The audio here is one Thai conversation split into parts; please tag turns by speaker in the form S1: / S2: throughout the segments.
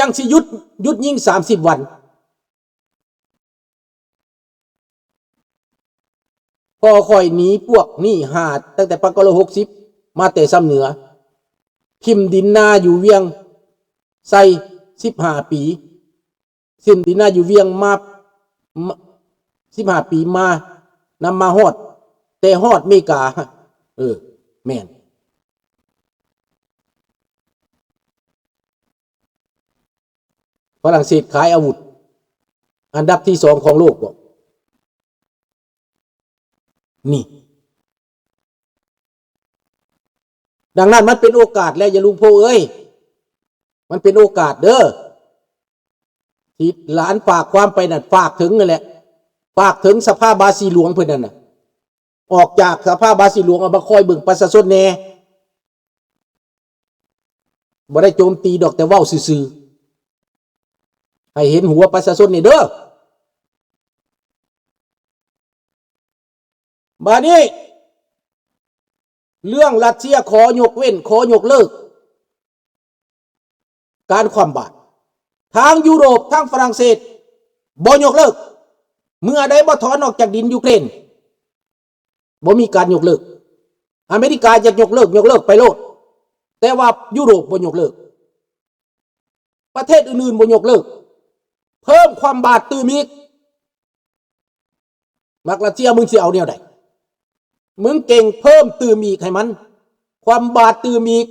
S1: จังสิหยุดยิง30 วันพอค่อยหนีพวกนี่หาดตั้งแต่1960มาแต่ซ้ำเหนือพิมดินนาอยู่เวียงใส่15 ปีสิมดินนาอยู่เวียงมา15 ปีมานำมาฮอดแต่ฮอดเมกาแม่นฝรั่งเศสขายอาวุธอันดับที่2ของโลกบอกนี่ดังนั้นมันเป็นโอกาสแล้วอย่าลุงโพเอ้ยมันเป็นโอกาสเด้อที่หลานฝากความไปนั่นฝากถึงนั่นแหละฝากถึงสภาบาสีหลวงเพิ่นนั่นน่ะออกจากสภาบาสีหลวงเอามาคอยเบิ่งประชาชนแน่บ่ได้โจมตีดอกแต่เว้าซื่อๆให้เห็นหัวประชาชนนี่เด้อบัดนี้เรื่องรัสเซียขอยกเว้นขอยกเลิกการคว่ำบาตรทางยุโรปทางฝรั่งเศสบ่ยกเลิกเมื่อใดบ่ถอนออกจากดินยูเครนบ่มีการยกเลิกอเมริกาจะยกเลิกไปโลดแต่ว่ายุโรปบ่ยกเลิกประเทศอื่นๆบ่ยกเลิกเพิ่มความบาดตื้มอีกมักรัสเซียมึงสิเอาแนวใดมึงเก่งเพิ่มตื้มอีกให้มันความบาดตื้มอีก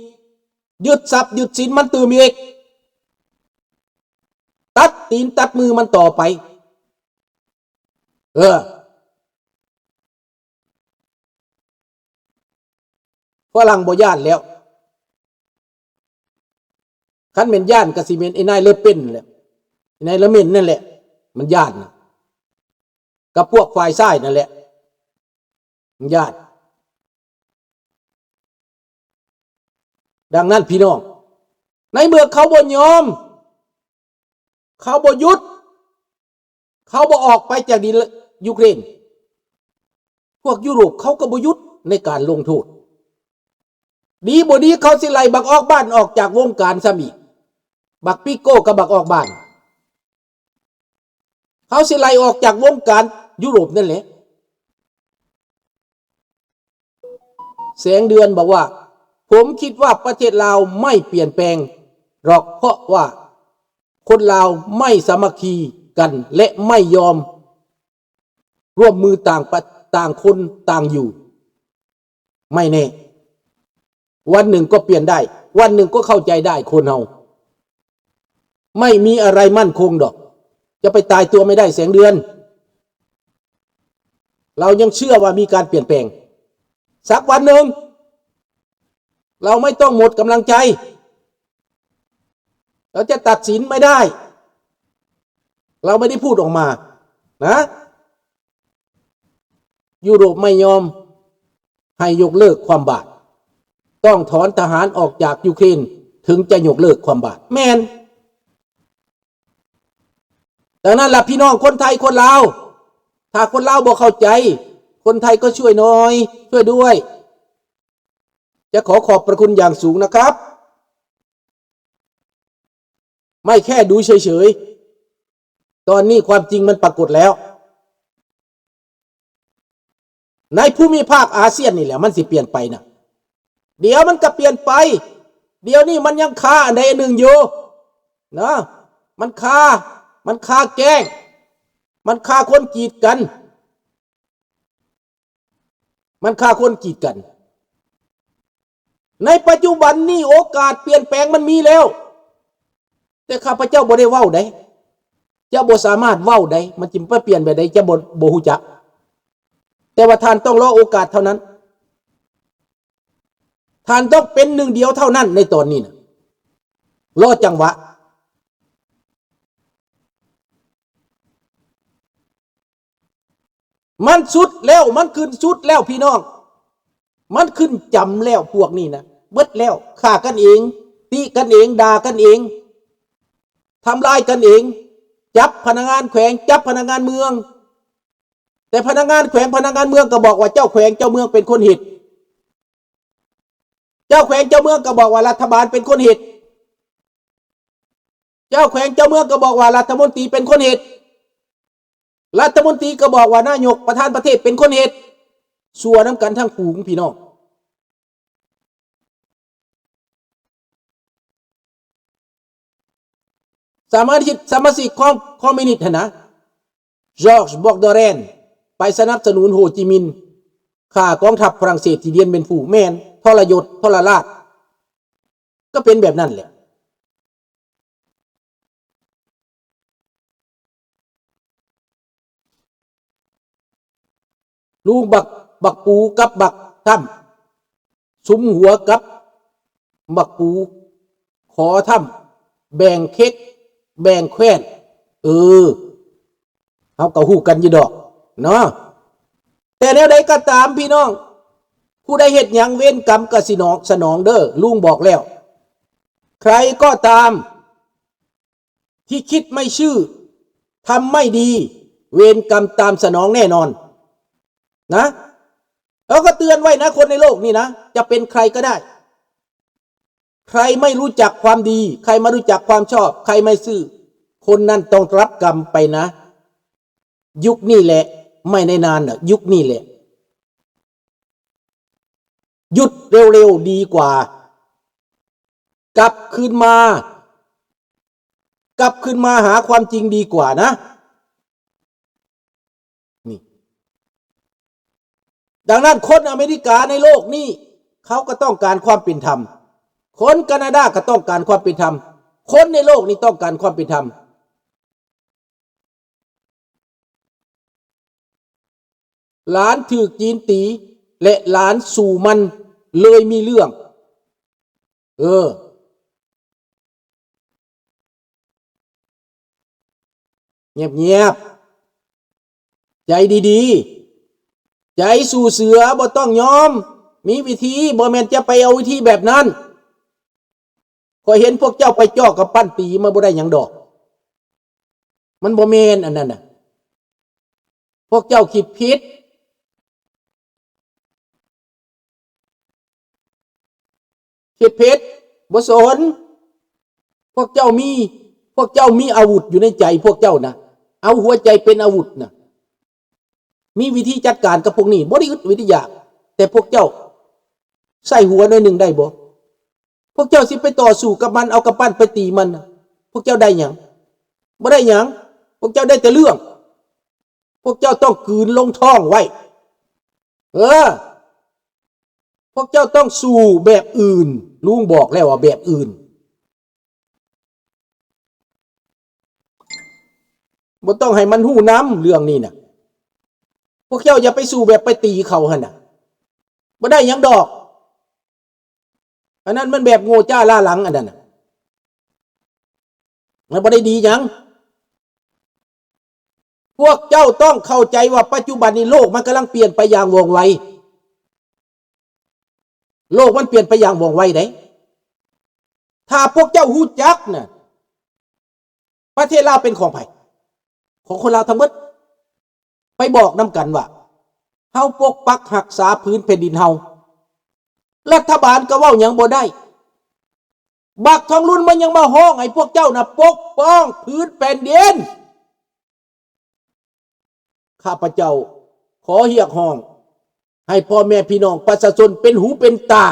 S1: ยึดทรัพย์ยึดสินมันตื้มอีกตัดตีนตัดมือมันต่อไปฝรั่งบ่ย่านแล้วคันเป็นย่านก็สิเป็นไอ้นายเลอเปนแหละไอ้นายเลอเมนนั่นแหละมันย่านกับพวกฝ่ายซ้ายนั่นแหละมันย่านดังนั้นพี่น้องในเมื่อเขาบ่ยอมเขาบ่หยุดเขาบ่ออกไปจากดินยูเครนพวกยุโรปเขาก็บ่หยุดในการลงโทษดีบ่ดีเขาสิไล่บักออกบ้านออกจากวงการซะอีกบักปิโก้กับบักออกบ้านเขาสิไล่ออกจากวงการยุโรปนั่นแหละแสงเดือนบอกว่าผมคิดว่าประเทศลาวไม่เปลี่ยนแปลงหรอกเพราะว่าคนลาวไม่สามัคคีกันและไม่ยอมร่วมมือต่างคนต่างอยู่ไม่แน่วันหนึ่งก็เปลี่ยนได้วันหนึ่งก็เข้าใจได้คนเฮาไม่มีอะไรมั่นคงดอกจะไปตายตัวไม่ได้แสงเดือนเรายังเชื่อว่ามีการเปลี่ยนแปลงสักวันหนึ่งเราไม่ต้องหมดกำลังใจเราจะตัดสินไม่ได้เราไม่ได้พูดออกมานะยุโรปไม่ยอมให้ยกเลิกความบาดต้องถอนทหารออกจากยูเครนถึงจะยกเลิกความบาดแม่นดังนั้นล่ะพี่น้องคนไทยคนลาวถ้าคนลาวบ่เข้าใจคนไทยก็ช่วยหน่อยช่วยด้วยจะขอบพระคุณอย่างสูงนะครับไม่แค่ดูเฉยๆตอนนี้ความจริงมันปรากฏแล้วในภูมิภาคอาเซียนนี่แหละมันสิเปลี่ยนไปนะเดี๋ยวมันก็เปลี่ยนไปเดี๋ยวนี้มันยังคาอันใดอันหนึ่งอยู่นะมันคาแกล้งมันคาคนกีดกันในปัจจุบันนี้โอกาสเปลี่ยนแปลงมันมีแล้วแต่ข้าพเจ้าบ่ได้เว้าได้จะบ่สามารถเว้าได้มันจิเปลี่ยนไปได้จะบ่ฮู้จักแต่ว่าท่านต้องรอโอกาสเท่านั้นท่านต้องเป็นหนึ่งเดียวเท่านั้นในตอนนี้นะรอจังหวะมันสุดแล้วมันขึ้นสุดแล้วพี่น้องมันขึ้นจำแล้วพวกนี้นะเบิดแล้วฆ่ากันเองตีกันเองด่ากันเองทำลายกันเองจับพนักงานแขวงจับพนักงานเมืองแต่พนักงานแขวงพนักงานเมืองก็บอกว่าเจ้าแขวงเจ้าเมืองเป็นคนผิดเจ้าแขวงเจ้าเมืองก็บอกว่ารัฐบาลเป็นคนผิด เจ้าแขวงเจ้าเมืองก็บอกว่ารัฐมนตรีเป็นคนเหตุรัฐมนตรีก็บอกว่านายกประธานประเทศเป็นคนเหตุสัวน้ำกันทั้งฝูงพี่น้องสมาชิกของคอมมิวนิสต์นะจอร์จบอกดอแรนไปสนับสนุนโฮจิมินห์ฆ่ากองทัพฝรั่งเศสที่เดียนเป็นผู้แมนทรยศทรราชก็เป็นแบบนั้นแหละลูกบักปูกับบักถ้ำสุมหัวกับบักปูขอถ้ำแบ่งเค้กแบ่งแคว้นเขาก็ฮู้กันอยู่ดอกเนาะแต่แนวใดก็ตามพี่น้องผู้ใดเฮ็ดหยังเว้นกรรมก็สิสนองเด้อลุงบอกแล้วใครก็ตามที่คิดไม่ชื่อทำไม่ดีเวรกรรมตามสนองแน่นอนนะแล้วก็เตือนไว้นะคนในโลกนี่นะจะเป็นใครก็ได้ใครไม่รู้จักความดีใครไม่รู้จักความชอบใครไม่ซื่อคนนั้นต้องรับกรรมไปนะยุคนี้แหละไม่ในนานนะยุคนี้แหละหยุดเร็วๆดีกว่ากลับคืนมาหาความจริงดีกว่านะนี่ดังนั้นคนอเมริกาในโลกนี้เขาก็ต้องการความเป็นธรรมคนแคนาดาก็ต้องการความเป็นธรรมคนในโลกนี้ต้องการความเป็นธรรมหลานถูกจีนตีและหลานสู่มันเลยมีเรื่องเงียบใจดีๆใจสู่เสือบ่ต้องยอมมีวิธีบ่แม่นจะไปเอาวิธีแบบนั้นก็เห็นพวกเจ้าไปจ่อกับปั้นตีมาบ่ได้หยังดอกมันบ่แม่นอันนั้นน่ะพวกเจ้าคิดผิดบ่สนพวกเจ้ามีอาวุธอยู่ในใจพวกเจ้านะเอาหัวใจเป็นอาวุธนะมีวิธีจัดการกับพวกนี้บ่ได้อึดวิทยาแต่พวกเจ้าใส่หัวหน่อยหนึ่งได้บ่พวกเจ้าสิไปต่อสู้กับมันเอากระปั้นไปตีมันพวกเจ้าได้หยังบ่ได้หยังพวกเจ้าได้แต่เรื่องพวกเจ้าต้องกลืนลงท้องไว้พวกเจ้าต้องสู้แบบอื่นลุงบอกแล้วว่าแบบอื่นบ่ต้องให้มันหู้น้ำเรื่องนี้นะพวกเจ้าอย่าไปสู้แบบไปตีเขาหั่นน่ะบ่ได้หยังดอกอันนั้นมันแบบโง่จ้าล่าหลังอันนั้นน่ะมันบ่ได้ดีหยังพวกเจ้าต้องเข้าใจว่าปัจจุบันนี้โลกมันกำลังเปลี่ยนไปอย่างว่องไวโลกมันเปลี่ยนไปอย่างว่องไวเด้ถ้าพวกเจ้าฮู้จักน่ะประเทศลาวเป็นของไผของคนลาวทั้งหมดไปบอกนำกันว่าเฮาปกปักรักษาพื้นแผ่นดินเฮารัฐบาลก็เว้าหยังบ่ได้บักทองรุ่นมันยังมาฮ้องให้พวกเจ้าน่ะปกป้องพื้นแผ่นดินข้าพเจ้าขอเรียกร้องให้พ่อแม่พี่น้องประชาชนเป็นหูเป็นตา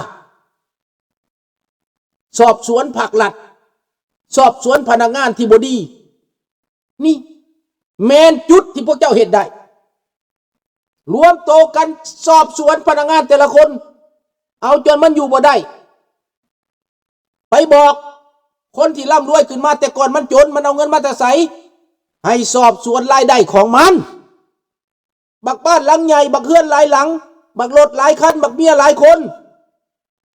S1: สอบสวนภาครัฐสอบสวนพนักงานที่บ่ดีนี่แม่นจุดที่พวกเจ้าเฮ็ดได้รวมโตกันสอบสวนพนักงานแต่ละคนเอาจนมันอยู่บ่ได้ไปบอกคนที่ร่ำรวยขึ้นมาแต่ก่อนมันจนมันเอาเงินมาแต่ไสให้สอบสวนรายได้ของมันบักบ้านหลังใหญ่บักเฮือนหลายหลังบักรถหลายคันบักเมียหลายคน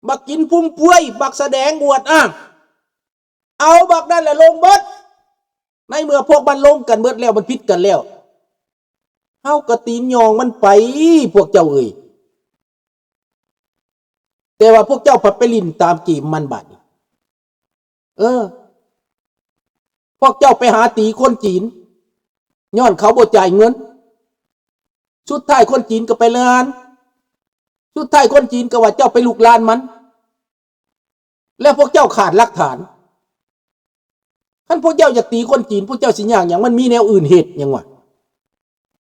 S1: บักกินพุ่มป่วยบักแสดงอวดอ้างเอาบักนั่นแหละลงเบิดในเมื่อพวกมันลงกันเบิดแล้วมันผิดกันแล้วเฮากระตีนยองมันไปพวกเจ้าเอ่ยแต่ว่าพวกเจ้าผัดไปลิ้นตามกีมันบาดพวกเจ้าไปหาตีคนจีนย้อนเขาบ่จ่ายเงินสุดท้ายคนจีนก็ไปลานสุดท้ายคนจีนก็ว่าเจ้าไปลุกลานมันแล้วพวกเจ้าขาดหลักฐาน ท่านพวกเจ้าอยากตีคนจีนพวกเจ้าสิยากอย่างมันมีแนวอื่นเหตุอย่างวะ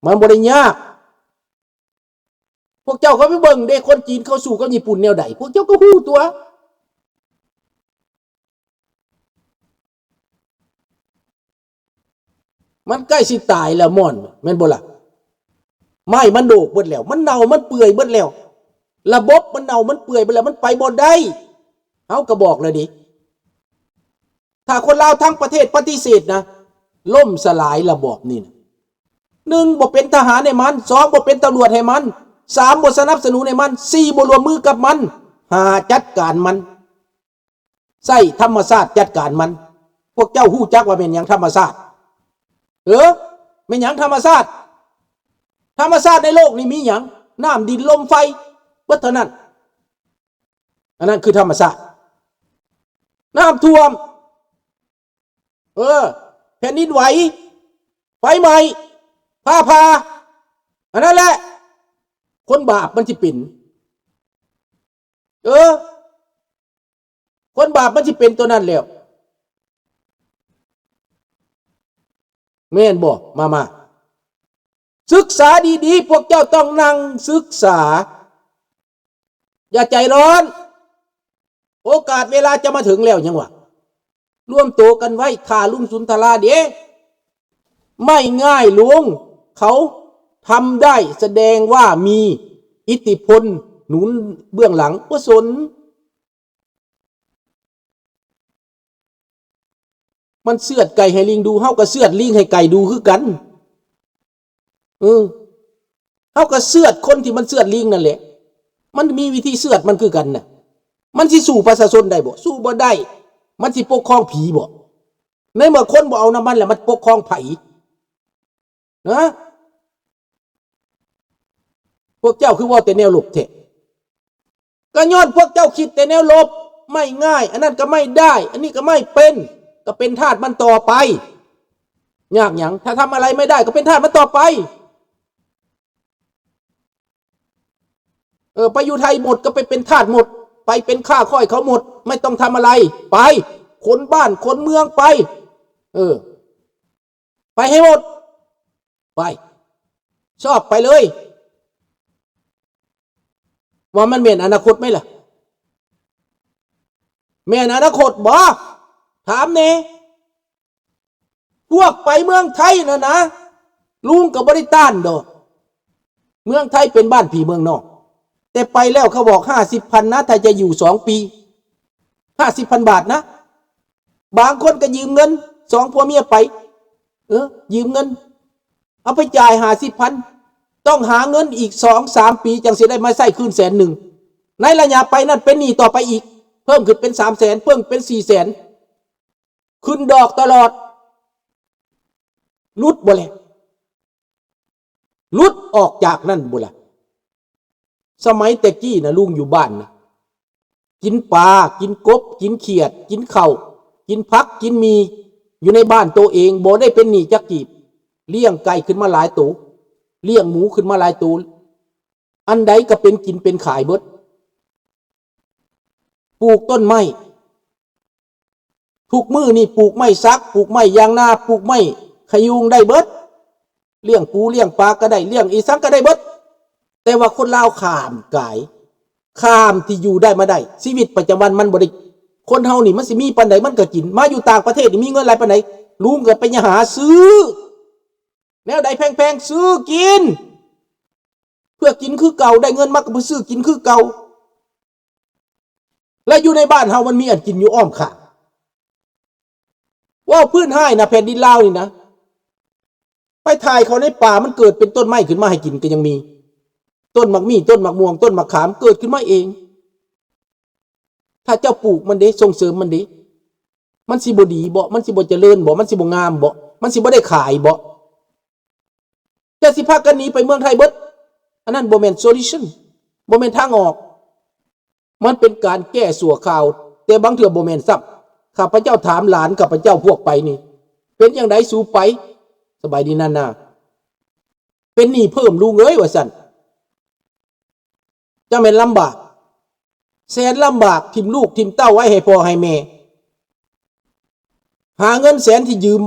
S1: มันบ่ได้ยากพวกเจ้าก็ไปเบิ่งเด้คนจีนเขาสู้กับญี่ปุ่นแนวใดพวกเจ้าก็ฮู้ตัวมันใกล้สิตายแล้วม่อนแม่นบ่ล่ะไม้มันโดกเบิดแล้วมันเน่ามันเปื่อยเบิดแล้วระบบมันเน่ามันเปื่อยไปแล้วมันไปบ่ได้เฮาก็บอกเลยดิถ้าคนลาวทั้งประเทศปฏิเสธนะล่มสลายระบอบนี่นะ1บ่เป็นทหารให้มัน2บ่เป็นตำรวจให้มัน3บ่สนับสนุนให้มัน4บ่ร่วมมือกับมัน5จัดการมันใส่ธรรมชาติจัดการมันพวกเจ้าฮู้จักว่าเป็นหยังธรรมชาติเป็นหยังธรรมชาติธรรมชาติในโลกนี้มีหยังน้ำดินลมไฟเบิดเท่านั้นอันนั้นคือธรรมชาติน้ำท่วมแผ่นดินไหวไฟไหม้ฟ้าผ่าอันนั้นแหละคนบาปมันสิเป็นคนบาปมันสิเป็นตัวนั้นแล้วแม่นบ่มาศึกษาดีๆพวกเจ้าต้องนั่งศึกษาอย่าใจร้อนโอกาสเวลาจะมาถึงแล้วยังวะร่วมตัวกันไว้ข่าลุงสุนทราเด้ไม่ง่ายลุงเขาทำได้แสดงว่ามีอิทธิพลหนุนเบื้องหลังก็สนมันเสือดไก่ให้ลิงดูเฮาก็เสือดลิงให้ไก่ดูคือกันเฮาก็เสือดคนที่มันเสือดลิงนั่นแหละมันมีวิธีเสือดมันคือกันน่ะมันสิสู้ประชาชนได้บ่สู้บ่ได้มันสิปกครองผีบ่ในเมื่อคนบ่เอาน้ำมันแล้วมันปกครองไผนะพวกเจ้าคือว่าแต่แนวลบแท้ก็ย้อนพวกเจ้าคิดแต่แนวลบไม่ง่ายอันนั้นก็ไม่ได้อันนี้ก็ไม่เป็นก็เป็นทาสมันต่อไปยากหยังถ้าทำอะไรไม่ได้ก็เป็นทาสมันต่อไปไปอยู่ไทยหมดก็ไปเป็นทาสหมดไปเป็นข้าค่อยเขาหมดไม่ต้องทำอะไรไปคนบ้านคนเมืองไปไปให้หมดไปชอบไปเลยว่ามันเม่นอนาคตไหมล่ะเม่นอนาคตบ่ถามเน่พวกไปเมืองไทยนะลุงกับบริต้านดอกเมืองไทยเป็นบ้านผีเมืองนอกแต่ไปแล้วเขาบอก50,000นะถ้าจะอยู่2 ปี50,000 บาทนะบางคนก็ยืมเงิน2 ผัวเมียไปยืมเงินเอาไปจ่าย50,000ต้องหาเงินอีก2-3 ปีจังสิได้มาใส่คืน100,000ในระยะไปนั่นเป็นหนี้ต่อไปอีกเพิ่มขึ้นเป็น300,000เพิ่มเป็น400,000ขึ้นดอกตลอดลุดบ่แลลุดออกจากนั่นบ่ล่ะสมัยแต่กี้นะลุงอยู่บ้านนะกินปลากินกบกินเขียดกินเข่ากินพักกินมีอยู่ในบ้านตัวเองบ่ได้เป็นหนี้จักกีบเลี้ยงไก่ขึ้นมาหลายตัวเลี้ยงหมูขึ้นมาหลายตัวอันใดก็เป็นกินเป็นขายเบิดปลูกต้นไม้ทุกมื้อนี่ปลูกไม้ซักปลูกไม้ยางนาปลูกไม้ขยุงได้เบิดเลี้ยงปูเลี้ยงปลาก็ได้เลี้ยงอีสังก็ได้เบิดแต่ว่าคนลาวข้ามกายข้ามที่อยู่ได้มาได้ชีวิตประจำวันมันบ่ได้คนเฮานี่มันสิมีปานใดมันก็กินมาอยู่ต่างประเทศนี่มีเงินหลายปานใดลุงก็ไปหาซื้อแนวใดแพงๆซื้อกินเพื่อกินคือเก่าได้เงินมากก็ไปซื้อกินคือเก่าและอยู่ในบ้านเฮามันมีอันกินอยู่อ้อมข้างว่าพื้นให้นะแผ่นดินลาวนี่นะไปถ่ายเขาในป่ามันเกิดเป็นต้นไม้ขึ้นมาให้กินก็ยังมีต้นมะมี่ต้นมะม่วงต้นมะขามเกิดขึ้นมาเองถ้าเจ้าปลูกมันเด้ส่งเสริมมันเด้มันสิบ่ดีบ่มันสิบ่เจริญบ่มันสิบ่งามบ่มันสิบ่ได้ขายบ่แต่สิพากันหนีไปเมืองไทยเบิดอันนั้นบ่แม่นโซลูชันบ่แม่นทางออกมันเป็นการแก้สั่วข่าวแต่บางเทื่อบ่แม่นซับข้าพเจ้าถามหลานข้าพเจ้าพวกไปนี่เป็นจังไดสู่ไปสบายดีนั่นน่ะเป็นหนี้เพิ่มลุงเอ้ยว่าซั่นจะแม่นลำบากแสนลำบากทิมลูกทิมเต้าไว้ให้พ่อให้แม่ หาเงินแสนที่ยืม